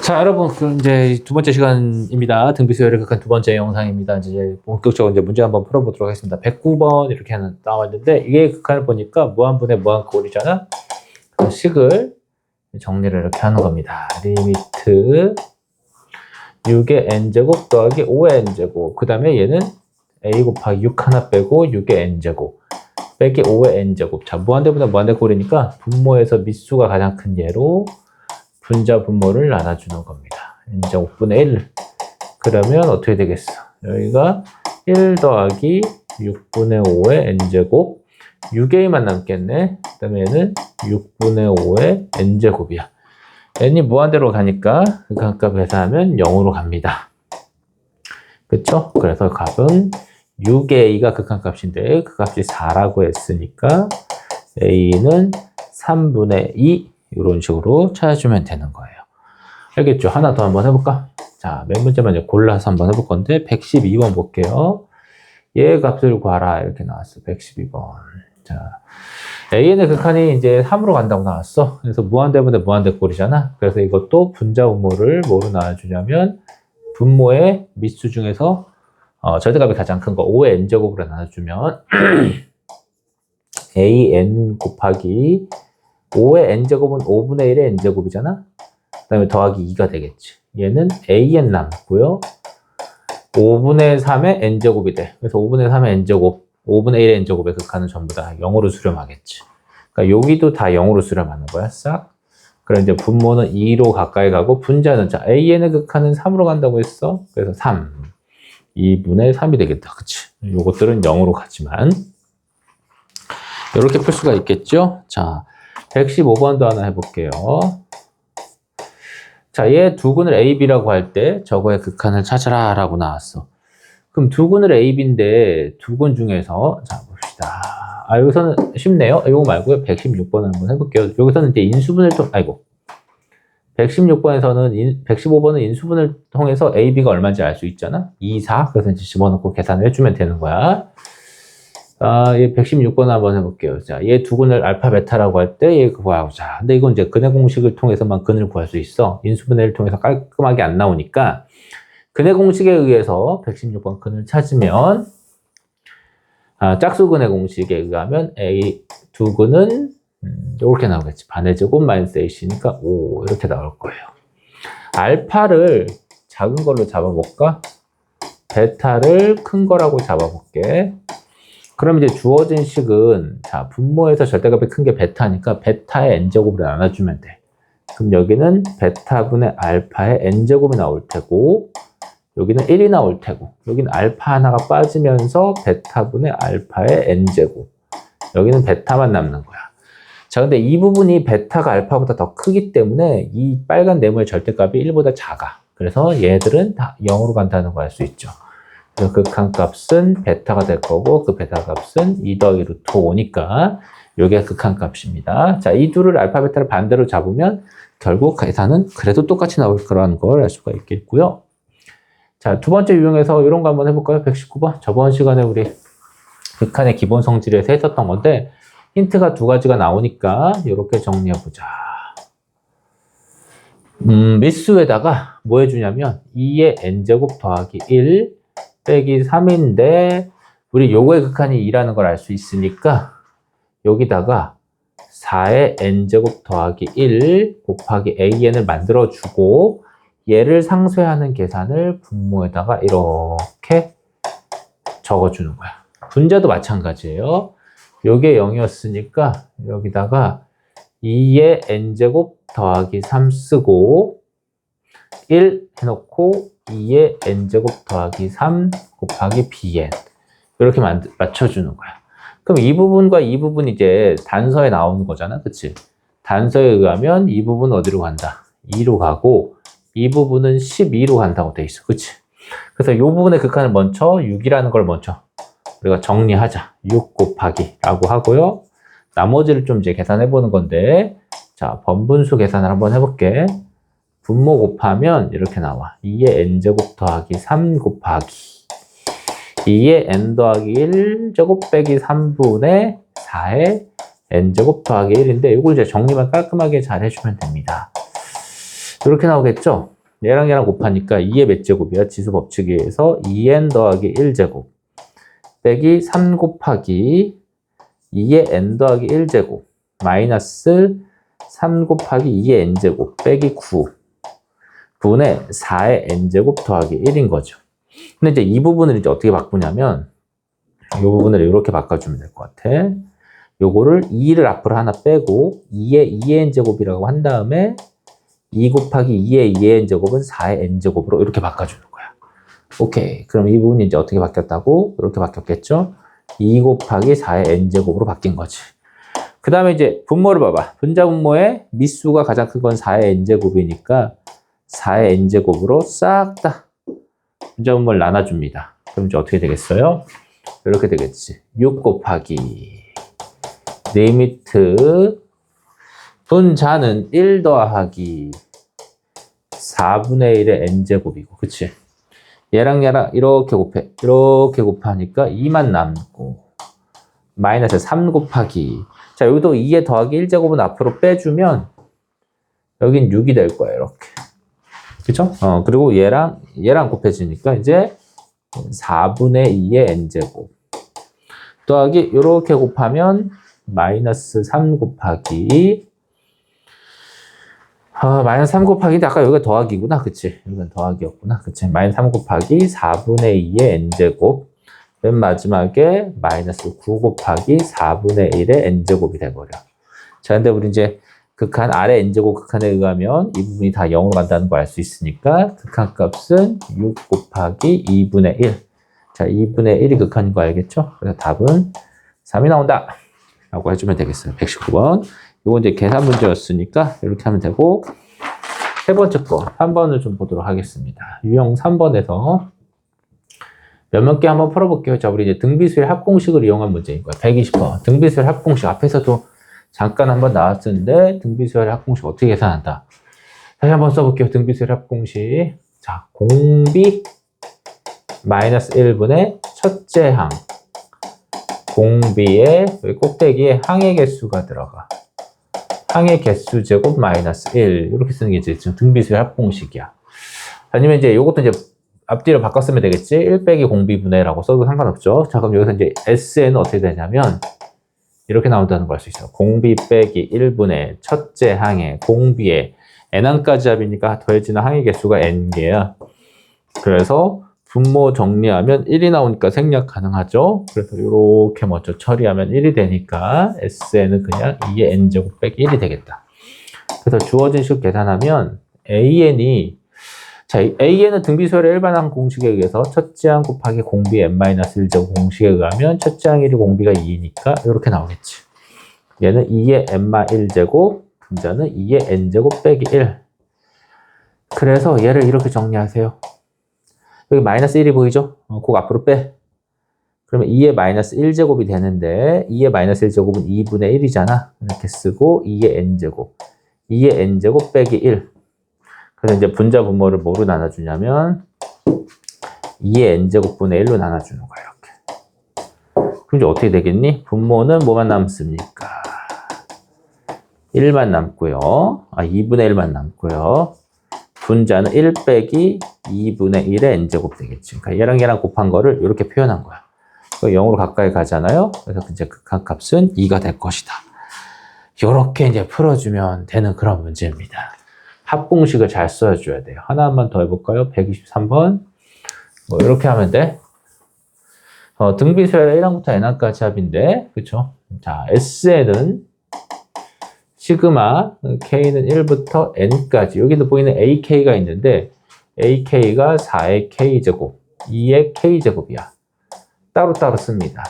자, 여러분, 이제 두 번째 시간입니다. 등비수열의 극한 두 번째 영상입니다. 이제 본격적으로 이제 문제 한번 풀어보도록 하겠습니다. 109번 이렇게 나와 있는데, 이게 극한을 보니까 무한분의 무한꼴이잖아? 그래서 식을 정리를 이렇게 하는 겁니다. 리미트 6의 n제곱 더하기 5의 n제곱. 그 다음에 얘는 a 곱하기 6 하나 빼고 6의 n제곱. 빼기 5의 n제곱. 자, 무한대분의 무한대꼴이니까 분모에서 밑수가 가장 큰 예로 분자 분모를 나눠주는 겁니다. n제곱분의 1. 그러면 어떻게 되겠어? 여기가 1 더하기 6분의 5의 n제곱. 6a만 남겠네. 그 다음에 얘는 6분의 5의 n제곱이야. n이 무한대로 가니까 극한값 계산하면 0으로 갑니다. 그쵸? 그래서 값은 6a가 극한값인데 그 값이 4라고 했으니까 a는 3분의 2 이런 식으로 찾아주면 되는 거예요. 알겠죠? 하나 더 한번 해볼까? 자, 맨 문제만 이제 골라서 한번 해볼 건데 112번 볼게요. 얘 값을 구하라 이렇게 나왔어. 112번. 자, AN의 극한이 이제 3으로 간다고 나왔어. 그래서 무한대분의 무한대꼴이잖아. 그래서 이것도 분자 분모를 뭐로 나눠주냐면 분모의 밑수 중에서 절대값이 가장 큰 거 5의 n제곱으로 나눠주면 AN 곱하기 5의 n제곱은 5분의 1의 n제곱이잖아. 그 다음에 더하기 2가 되겠지. 얘는 AN 남고요. 5분의 3의 n제곱이 돼. 그래서 5분의 3의 n제곱, 5분의 1의 n제곱의 극한은 전부 다 0으로 수렴하겠지. 그러니까 여기도 다 0으로 수렴하는 거야, 싹. 그럼 이제 분모는 2로 가까이 가고, 분자는, 자, AN의 극한은 3으로 간다고 했어. 그래서 3. 2분의 3이 되겠다. 그치? 요것들은 0으로 가지만. 이렇게 풀 수가 있겠죠? 자, 115번도 하나 해볼게요. 자, 얘 두근을 AB라고 할 때 저거의 극한을 찾아라 라고 나왔어. 그럼 두근을 AB인데 두근 중에서 자 봅시다. 아, 여기서는 쉽네요. 이거 말고요. 116번을 한번 해볼게요. 여기서는 이제 인수분을 아이고 116번에서는 115번은 인수분을 통해서 AB가 얼마인지 알 수 있잖아. 2, 4. 그래서 이제 집어넣고 계산을 해주면 되는 거야. 얘 116번 한번 해볼게요. 자, 얘 두근을 알파 베타라고 할 때 얘 구하고 자. 근데 이건 이제 근의 공식을 통해서만 근을 구할 수 있어. 인수분해를 통해서 깔끔하게 안 나오니까 근의 공식에 의해서 116번 근을 찾으면 짝수 근의 공식에 의하면 A 두근은 이렇게 나오겠지. 반의 제곱 마이너스 AC니까 5 이렇게 나올 거예요. 알파를 작은 걸로 잡아볼까? 베타를 큰 거라고 잡아볼게. 그럼 이제 주어진 식은 자 분모에서 절대값이 큰 게 베타니까 베타의 n제곱으로 나눠주면 돼. 그럼 여기는 베타분의 알파의 n제곱이 나올 테고 여기는 1이 나올 테고 여기는 알파 하나가 빠지면서 베타분의 알파의 n제곱 여기는 베타만 남는 거야. 자 근데 이 부분이 베타가 알파보다 더 크기 때문에 이 빨간 네모의 절대값이 1보다 작아. 그래서 얘들은 다 0으로 간다는 걸 알 수 있죠. 그래서 극한값은 베타가 될 거고 그 베타 값은 2 더하기 루트 5니까 이게 극한값입니다. 자, 이 둘을 알파 베타를 반대로 잡으면 결국 계산은 그래도 똑같이 나올 거라는 걸 알 수가 있겠고요. 자, 두 번째 유형에서 이런 거 한번 해볼까요? 119번. 저번 시간에 우리 극한의 기본 성질에서 했었던 건데 힌트가 두 가지가 나오니까 이렇게 정리해보자. 밑수에다가 뭐 해주냐면 2의 n제곱 더하기 1 빼기 3인데 우리 요거의 극한이 2라는 걸 알 수 있으니까 여기다가 4의 n제곱 더하기 1 곱하기 an을 만들어주고 얘를 상쇄하는 계산을 분모에다가 이렇게 적어주는 거야. 분자도 마찬가지예요. 요게 0이었으니까 여기다가 2의 n제곱 더하기 3 쓰고 1 해놓고 2의 n제곱 더하기 3 곱하기 bn 이렇게 맞춰주는 거야. 그럼 이 부분과 이 부분이 이제 단서에 나오는 거잖아. 그치? 단서에 의하면 이 부분은 어디로 간다? 2로 가고 이 부분은 12로 간다고 돼 있어. 그치? 그래서 이 부분의 극한을 먼저 6이라는 걸 먼저 우리가 정리하자. 6 곱하기 라고 하고요. 나머지를 좀 이제 계산해 보는 건데 자 번분수 계산을 한번 해볼게. 분모 곱하면 이렇게 나와. 2의 n제곱 더하기 3 곱하기 2의 n 더하기 1제곱 빼기 3분의 4의 n제곱 더하기 1인데 이걸 이제 정리만 깔끔하게 잘 해주면 됩니다. 이렇게 나오겠죠? 얘랑 곱하니까 2의 몇 제곱이야? 지수 법칙에 의해서 2n 더하기 1제곱 빼기 3 곱하기 2의 n 더하기 1제곱 마이너스 3 곱하기 2의 n제곱 빼기 9 분의 4의 n제곱 더하기 1인 거죠. 근데 이제 이 부분을 이제 어떻게 바꾸냐면 이 부분을 이렇게 바꿔주면 될 것 같아. 요거를 2를 앞으로 하나 빼고 2의 2n제곱이라고 한 다음에 2 곱하기 2의 2n제곱은 4의 n제곱으로 이렇게 바꿔주는 거야. 오케이. 그럼 이 부분이 이제 어떻게 바뀌었다고? 이렇게 바뀌었겠죠? 2 곱하기 4의 n제곱으로 바뀐 거지. 그 다음에 이제 분모를 봐봐. 분자 분모의 미수가 가장 큰 건 4의 n제곱이니까 4의 n제곱으로 싹 다 분자 분모를 나눠줍니다. 그럼 이제 어떻게 되겠어요? 이렇게 되겠지. 6 곱하기 리미트 분자는 1 더하기 4분의 1의 n제곱이고, 그치? 얘랑 이렇게 곱해. 이렇게 곱하니까 2만 남고, 마이너스 3 곱하기. 자, 여기도 2에 더하기 1제곱은 앞으로 빼주면, 여긴 6이 될 거야, 이렇게. 그쵸? 그리고 얘랑 곱해지니까 이제 4분의 2의 n제곱. 더하기, 이렇게 곱하면, 마이너스 3 곱하기 마이너스 3 곱하기인데 아까 여기가 더하기구나. 그치? 여기는 더하기였구나. 그치? 마이너스 3 곱하기 4분의 2의 n제곱 맨 마지막에 마이너스 9 곱하기 4분의 1의 n제곱이 돼버려. 자, 근데 우리 이제 극한 아래 n제곱 극한에 의하면 이 부분이 다 0으로 간다는 거 알 수 있으니까 극한 값은 6 곱하기 2분의 1. 자, 2분의 1이 극한인 거 알겠죠? 그래서 답은 3이 나온다 라고 해주면 되겠어요. 119번. 이거 이제 계산 문제였으니까 이렇게 하면 되고, 세 번째 거 3번을 좀 보도록 하겠습니다. 유형 3번에서 몇몇 개 한번 풀어볼게요. 자, 우리 이제 등비수열 합공식을 이용한 문제인 거야. 120번. 등비수열 합공식 앞에서도 잠깐 한번 나왔었는데 등비수열 합공식 어떻게 계산한다. 다시 한번 써볼게요. 등비수열 합공식. 자, 공비 마이너스 1분의 첫째 항. 공비의 꼭대기에 항의 개수가 들어가. 항의 개수 제곱 마이너스 1 이렇게 쓰는 게 이제 등비수열 합공식이야. 아니면 이제 이것도 이제 앞뒤로 바꿨으면 되겠지. 1 빼기 공비분해라고 써도 상관없죠. 자, 그럼 여기서 이제 SN은 어떻게 되냐면 이렇게 나온다는 걸 알 수 있어요. 공비 빼기 1분의 첫째 항의 공비의 n항까지 합이니까 더해지는 항의 개수가 n개야. 그래서 분모 정리하면 1이 나오니까 생략 가능하죠. 그래서 이렇게 먼저 처리하면 1이 되니까 SN은 그냥 2의 n제곱 빼기 1이 되겠다. 그래서 주어진 식 계산하면 AN이 자, AN은 등비수열의 일반항 공식에 의해서 첫째 항 곱하기 공비 n-1제곱 공식에 의하면 첫째 항 1이 공비가 2니까 이렇게 나오겠지. 얘는 2의 n-1제곱 분자는 2의 n제곱 빼기 1. 그래서 얘를 이렇게 정리하세요. 여기 마이너스 1이 보이죠? 그거 앞으로 빼. 그러면 2의 마이너스 1제곱이 되는데 2의 마이너스 1제곱은 2분의 1이잖아. 이렇게 쓰고 2의 n제곱. 2의 n제곱 빼기 1. 그래서 이제 분자 분모를 뭐로 나눠주냐면 2의 n제곱분의 1로 나눠주는 거야. 이렇게. 그럼 이제 어떻게 되겠니? 분모는 뭐만 남습니까? 1만 남고요. 2분의 1만 남고요. 분자는 1 빼기 2분의 1의 n제곱 되겠지. 그러니까 얘랑 곱한 거를 이렇게 표현한 거야. 0으로 가까이 가잖아요. 그래서 이제 극한값은 2가 될 것이다. 이렇게 이제 풀어주면 되는 그런 문제입니다. 합공식을 잘 써줘야 돼요. 하나만 더 해볼까요? 123번. 뭐 이렇게 하면 돼. 등비수열의 1항부터 n항까지 합인데, 그쵸? 자, SN은 시그마 K는 1부터 N까지 여기도 보이는 AK가 있는데 AK가 4의 K제곱 2의 K제곱이야. 따로따로 씁니다.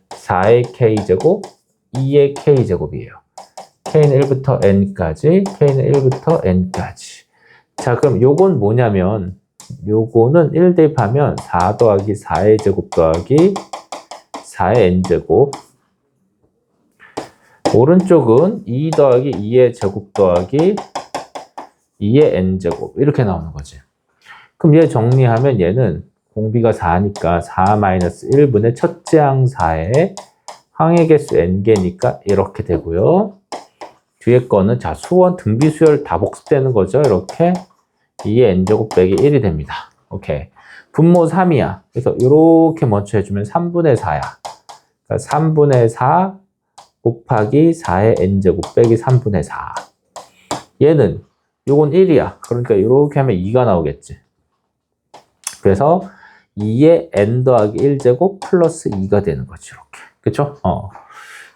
4의 K제곱 2의 K제곱이에요. K는 1부터 N까지 K는 1부터 N까지. 자, 그럼 요건 뭐냐면 요거는 1 대입하면 4 더하기 4의 제곱 더하기 4의 N제곱. 오른쪽은 2 더하기 2의 제곱 더하기 2의 n제곱 이렇게 나오는 거지. 그럼 얘 정리하면 얘는 공비가 4니까 4 마이너스 1분의 첫째 항 4의 항의 개수 n개니까 이렇게 되고요. 뒤에 거는 자 수원 등비수열 다 복습되는 거죠. 이렇게 2의 n제곱 빼기 1이 됩니다. 오케이. 분모 3이야. 그래서 이렇게 먼저 해주면 3분의 4야. 그러니까 3분의 4 곱하기 4의 n제곱 빼기 3분의 4. 얘는 요건 1이야. 그러니까 이렇게 하면 2가 나오겠지. 그래서 2의 n 더하기 1제곱 플러스 2가 되는 거지. 이렇게. 그쵸?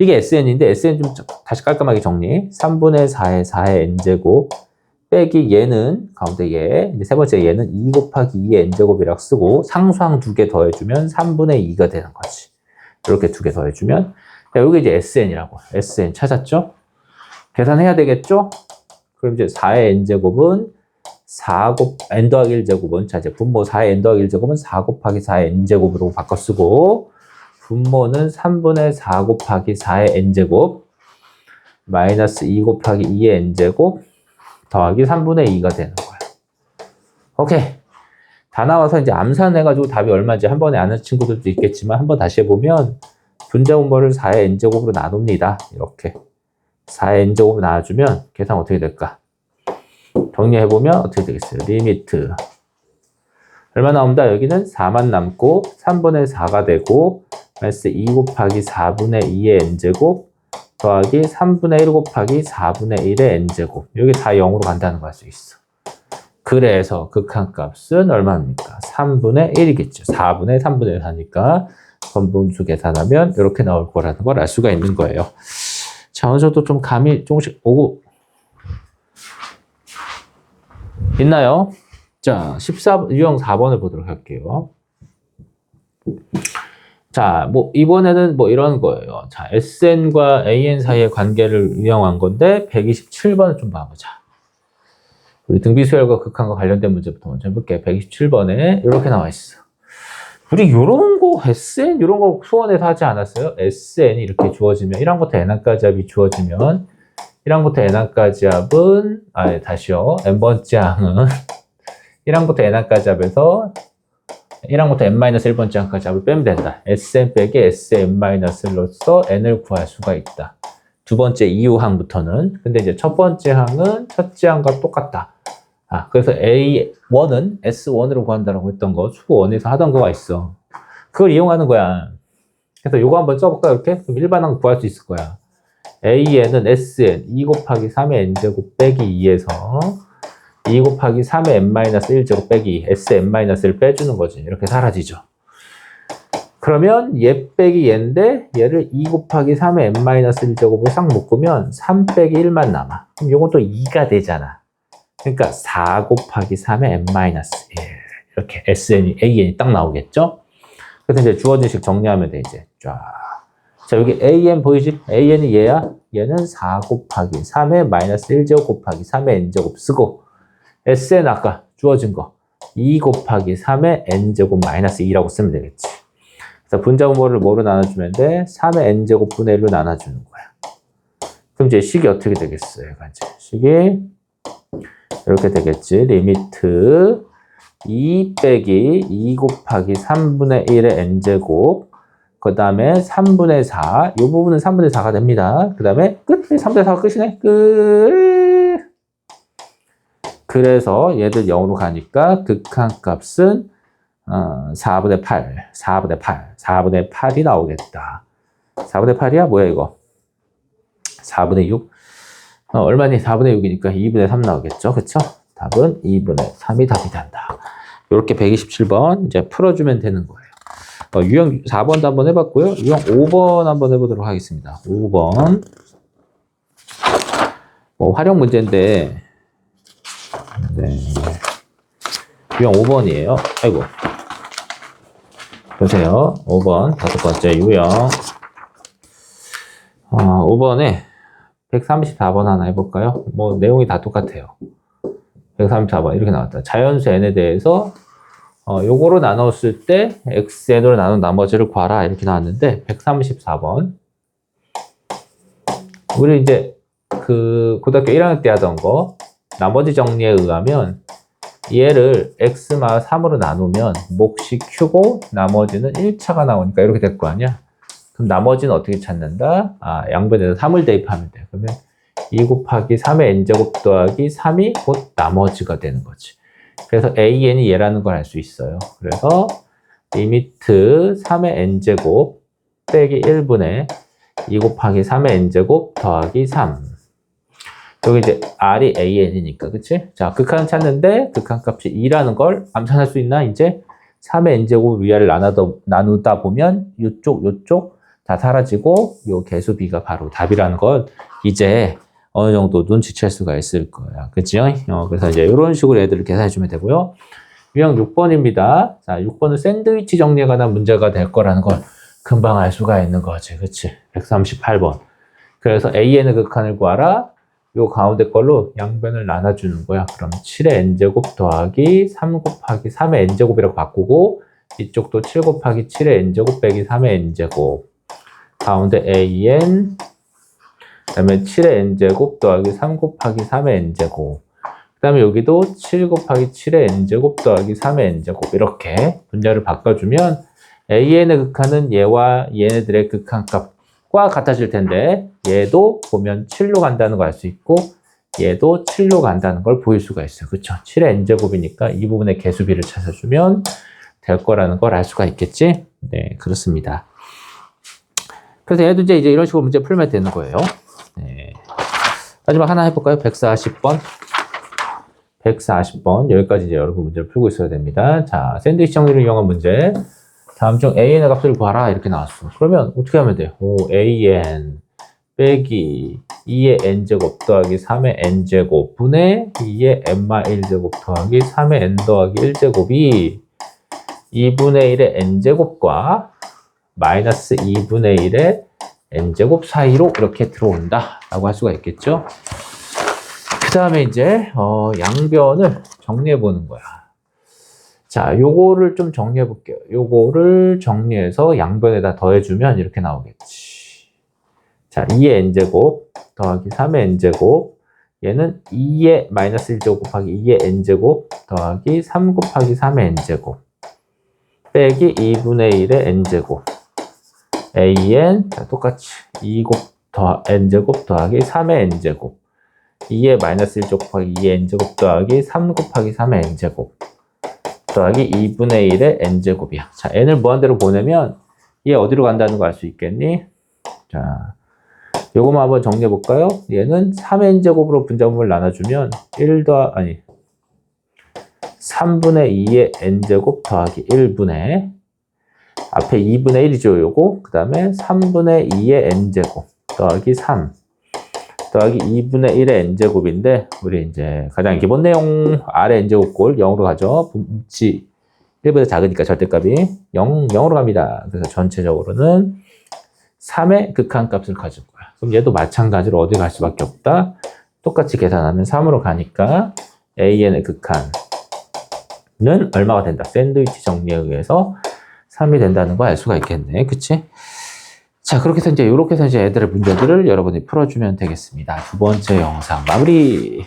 이게 SN인데 SN 좀 다시 깔끔하게 정리. 3분의 4의 4의 n제곱 빼기 얘는 가운데 얘. 이제 세 번째 얘는 2 곱하기 2의 n제곱이라고 쓰고 상수항 2개 더해주면 3분의 2가 되는 거지. 이렇게 2개 더해주면. 자, 여기 이제 SN이라고. SN 찾았죠? 계산해야 되겠죠? 그럼 이제 4의 n제곱은 4 n 더하기 1제곱은 자 이제 분모 4의 n 더하기 1제곱은 4 곱하기 4의 n제곱으로 바꿔 쓰고 분모는 3분의 4 곱하기 4의 n제곱 마이너스 2 곱하기 2의 n제곱 더하기 3분의 2가 되는 거야. 오케이. 다 나와서 이제 암산해가지고 답이 얼마인지 한 번에 아는 친구들도 있겠지만 한번 다시 해보면 분자 분모를 4의 n제곱으로 나눕니다. 이렇게 4의 n제곱으로 나눠주면 계산 어떻게 될까? 정리해보면 어떻게 되겠어요? 리미트 얼마 나옵니다. 여기는 4만 남고 3분의 4가 되고 마이너스 2 곱하기 4분의 2의 n제곱 더하기 3분의 1 곱하기 4분의 1의 n제곱 여기 다 0으로 간다는 걸 알 수 있어. 그래서 극한값은 얼마입니까? 3분의 1이겠죠. 4분의 3분의 4니까 번분수 계산하면 이렇게 나올 거라는 걸 알 수가 있는 거예요. 자, 어느 정도 좀 감이 조금씩 오고 있나요? 자, 유형 4번을 보도록 할게요. 자, 뭐, 이번에는 뭐 이런 거예요. 자, SN과 AN 사이의 관계를 이용한 건데, 127번을 좀 봐보자. 우리 등비수열과 극한과 관련된 문제부터 먼저 해볼게. 127번에 이렇게 나와 있어. 우리 요런 거, SN, 요런 거 수원에서 하지 않았어요? SN이 이렇게 주어지면, 1항부터 n항까지 합이 주어지면, 1항부터 n항까지 합은, 다시요. n번째 항은, 1항부터 n항까지 합에서, 1항부터 n-1번째 항까지 합을 빼면 된다. Sn 빼기 Sn-1로서 n을 구할 수가 있다. 두 번째 이후 항부터는. 근데 이제 첫 번째 항은 첫째 항과 똑같다. 그래서 A1은 S1으로 구한다라고 했던 거, 수원에서 하던 거가 있어. 그걸 이용하는 거야. 그래서 요거 한번 써볼까, 이렇게? 그럼 일반항 구할 수 있을 거야. AN은 SN, 2 곱하기 3의 n제곱 빼기 2에서 2 곱하기 3의 n-1제곱 빼기 Sn-1을 빼주는 거지. 이렇게 사라지죠. 그러면 얘 빼기 얘인데 얘를 2 곱하기 3의 n-1제곱을 싹 묶으면 3 빼기 1만 남아. 그럼 요건 또 2가 되잖아. 그러니까 4 곱하기 3의 n-1 이렇게 SN이, AN이 딱 나오겠죠? 그래서 이제 주어진 식 정리하면 돼, 이제. 쫙. 자, 여기 AN 보이지? AN이 얘야? 얘는 4 곱하기 3의 -1제곱 곱하기 3의 n제곱 쓰고 SN 아까 주어진 거 2 곱하기 3의 n제곱 마이너스 2라고 쓰면 되겠지. 그래서 분자분모를 뭐로 나눠주면 돼? 3의 n제곱 분의 1로 나눠주는 거야. 그럼 이제 식이 어떻게 되겠어요? 식이 이렇게 되겠지. 리미트 2 빼기 2 곱하기 3분의 1의 n제곱 그 다음에 3분의 4 이 부분은 3분의 4가 됩니다. 그 다음에 끝! 3분의 4가 끝이네. 끝! 그래서 얘들 0으로 가니까 극한값은 4분의 8이 나오겠다. 4분의 8이야? 뭐야 이거? 4분의 6? 얼마니? 4분의 6이니까 2분의 3 나오겠죠? 그쵸? 답은 2분의 3이 답이 된다. 이렇게 127번 이제 풀어주면 되는 거예요. 유형 4번도 한번 해봤고요. 유형 5번 한번 해보도록 하겠습니다. 5번. 활용 문제인데, 네. 유형 5번이에요. 아이고. 보세요. 5번, 5번째 유형. 5번에 134번 하나 해볼까요? 내용이 다 똑같아요. 134번, 이렇게 나왔다. 자연수 n에 대해서, 요거로 나눴을 때, xn으로 나눈 나머지를 구하라. 이렇게 나왔는데, 134번. 우리 이제, 고등학교 1학년 때 하던 거, 나머지 정리에 의하면, 얘를 x마 3으로 나누면, 몫이 q고, 나머지는 1차가 나오니까 이렇게 될 거 아니야? 그럼 나머지는 어떻게 찾는다? 양변에서 3을 대입하면 돼. 그러면 2 곱하기 3의 n제곱 더하기 3이 곧 나머지가 되는 거지. 그래서 AN이 얘라는 걸 알 수 있어요. 그래서 리미트 3의 n제곱 빼기 1분의 2 곱하기 3의 n제곱 더하기 3. 여기 이제 R이 AN이니까, 그치? 자, 극한 찾는데 극한값이 2라는 걸 암산할 수 있나? 이제 3의 n제곱 위아래를 나누다 보면 요쪽 다 사라지고 요 개수 B가 바로 답이라는 걸 이제 어느 정도 눈치챌 수가 있을 거야. 그치? 그래서 이제 이런 식으로 애들을 계산해 주면 되고요. 유형 6번입니다. 자, 6번은 샌드위치 정리에 관한 문제가 될 거라는 걸 금방 알 수가 있는 거지. 그치? 138번. 그래서 AN의 극한을 구하라. 요 가운데 걸로 양변을 나눠주는 거야. 그럼 7의 n제곱 더하기 3 곱하기 3의 n제곱이라고 바꾸고 이쪽도 7 곱하기 7의 n제곱 빼기 3의 n제곱 가운데 AN 그 다음에 7의 n제곱 더하기 3 곱하기 3의 n제곱 그 다음에 여기도 7 곱하기 7의 n제곱 더하기 3의 n제곱 이렇게 분자를 바꿔주면 AN의 극한은 얘와 얘네들의 극한값과 같아질 텐데 얘도 보면 7로 간다는 걸 알 수 있고 얘도 7로 간다는 걸 보일 수가 있어요. 그쵸? 7의 n제곱이니까 이 부분의 개수비를 찾아주면 될 거라는 걸 알 수가 있겠지? 네, 그렇습니다. 그래서 얘도 이제 이런 식으로 문제 풀면 되는 거예요. 네. 마지막 하나 해볼까요? 140번. 140번. 여기까지 이제 여러분 문제를 풀고 있어야 됩니다. 자, 샌드위치 정리를 이용한 문제. 다음 중 AN의 값을 구하라. 이렇게 나왔어. 그러면 어떻게 하면 돼요? AN 빼기 2의 n제곱 더하기 3의 n제곱 분의 2의 n-1제곱 더하기 3의 n 더하기 1제곱이 2분의 1의 n제곱과 마이너스 2분의 1의 n제곱 사이로 이렇게 들어온다 라고 할 수가 있겠죠. 그 다음에 이제 양변을 정리해 보는 거야. 자, 요거를 좀 정리해 볼게요. 요거를 정리해서 양변에다 더해주면 이렇게 나오겠지. 자, 2의 n제곱 더하기 3의 n제곱 얘는 2의 마이너스 1제곱 곱하기 2의 n제곱 더하기 3 곱하기 3의 n제곱 빼기 2분의 1의 n제곱 AN 자, 똑같이 2 n제곱 더하기 3의 n제곱 2의 마이너스 1제곱 곱하기 2의 n제곱 더하기 3 곱하기 3의 n제곱 더하기 2분의 1의 n제곱이야. 자, n을 무한대로 보내면 얘 어디로 간다는 거 알 수 있겠니? 자, 요거만 한번 정리해 볼까요? 얘는 3n제곱으로 분자분모를 나눠주면 3분의 2의 n제곱 더하기 1분의 앞에 2분의 1이죠, 요거. 그 다음에 3분의 2의 n제곱 더하기 3 더하기 2분의 1의 n제곱인데 우리 이제 가장 기본 내용 아래 n제곱 꼴 0으로 가죠. 분치 1보다 작으니까 절대값이 0으로 갑니다. 그래서 전체적으로는 3의 극한값을 가질 거야. 그럼 얘도 마찬가지로 어디 갈 수밖에 없다. 똑같이 계산하면 3으로 가니까 AN의 극한은 얼마가 된다. 샌드위치 정리에 의해서 3이 된다는 거 알 수가 있겠네. 그치? 자, 그렇게 해서 이제 이렇게 해서 이제 애들의 문제들을 여러분이 풀어주면 되겠습니다. 두 번째 영상 마무리.